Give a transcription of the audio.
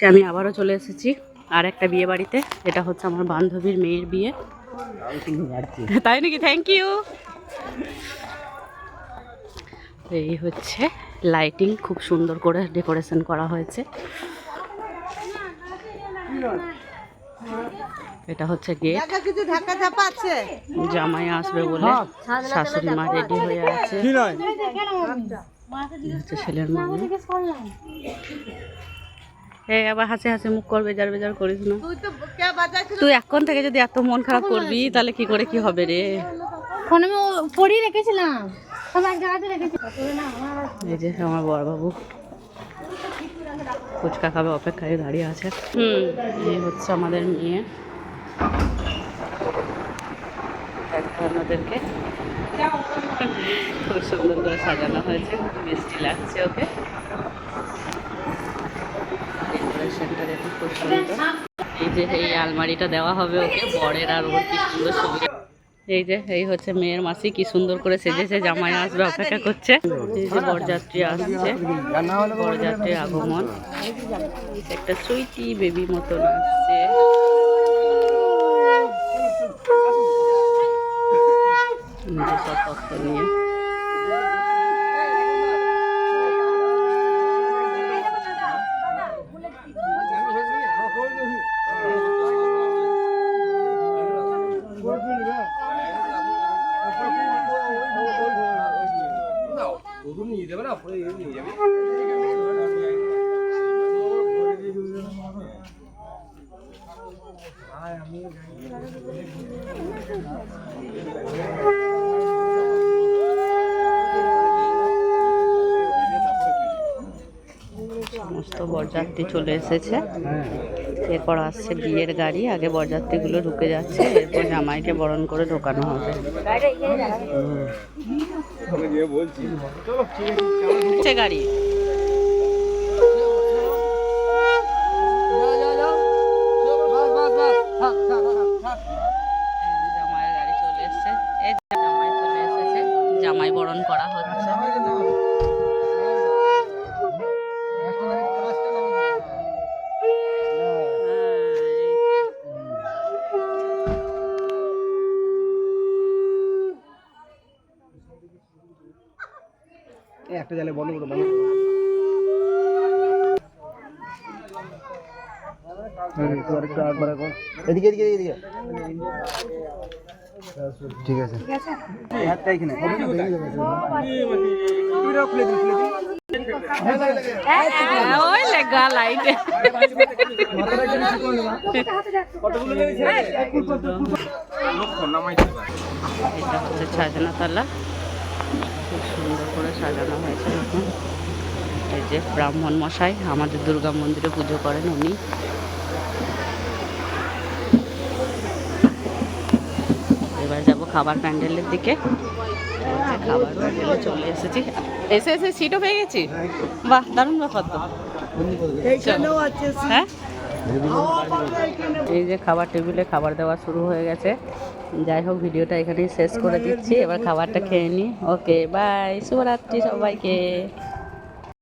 আজকে আমি আবারও চলে এসেছি আর একটা বিয়ে বাড়িতে। এটা হচ্ছে আমার বান্ধবীর মেয়ের বিয়ে। তাই নাকি? Thank you. এই হচ্ছে লাইটিং, খুব সুন্দর করে ডেকোরেশন করা হয়েছে। এটা হচ্ছে গেট। জামাই আসবে বলে শাশুড়ি মা রেডি হয়ে আছে। হচ্ছে ছেলের মা। এই আবার হাসি হাসি মুখ কর, বেজার বেজার করিস না। তুই এখন থেকে যদি এত মন খারাপ করবি তাহলে কি করে কি হবে রে? ফোনে আমি পড়িয়ে রেখেছিলাম, এই যে আমার বড় বাবু ফুচকা খাবে, অপেক্ষায় দাঁড়িয়ে আছে। এই হচ্ছে আমাদের মেয়ে। আপনাদেরকে খুব সুন্দর করে সাজানো হয়েছে, মিষ্টি লাগছে ওকে। ডেকোরেশনটা দেখুন খুব সুন্দর। এই যে এই আলমারিটা দেওয়া হবে ওকে, বরের আর ওর কি সুন্দর ছবি। এই যে এই হচ্ছে মেয়ের মাসি, কি সুন্দর করে সেজেছে, জামাই আসবে অপেক্ষা করছে। এই যে বরযাত্রী আসছে, বরযাত্রীর আগমন। একটা সুইটি বেবি মতন আসছে। সব তথ্য নিয়ে সমস্ত বরযাত্রী চলে এসেছে। এরপর আসছে বিয়ের গাড়ি, আগে বরযাত্রীগুলো ঢুকে যাচ্ছে, এরপর জামাইকে বরণ করে ঢোকানো হবে। গাড়ি জামাইয়ের গাড়ি চলে এসছে। এই জামাই চলে এসেছে, জামাই বরণ করা হচ্ছে। একটা জালে বন্ধ করো, বন্ধ করো। এদিকে এদিকে এদিকে, ঠিক আছে। হাতটা এখানে ওই লেগা লাইট। এটা হচ্ছে সাজানা তালা, খুব সুন্দর করে সাজানো হয়েছে। দেখুন এই যে ব্রাহ্মণ মশাই আমাদের দুর্গা মন্দিরে পুজো করেন উনি। এবার যাব খাবার প্যান্ডেলের দিকে। খাবার প্যান্ডেলে চলে এসেছি, এসে এসে সিটও পেয়ে গেছি। বাহ, দারুণ ব্যাপার তো। হ্যাঁ, এই যে খাবার টেবিলে খাবার দেওয়া শুরু হয়ে গেছে। যাই হোক, ভিডিওটা এখানেই শেষ করে দিচ্ছি। এবার খাবারটা খেয়ে নিই। ওকে, বাই, শুভরাত্রি সবাইকে।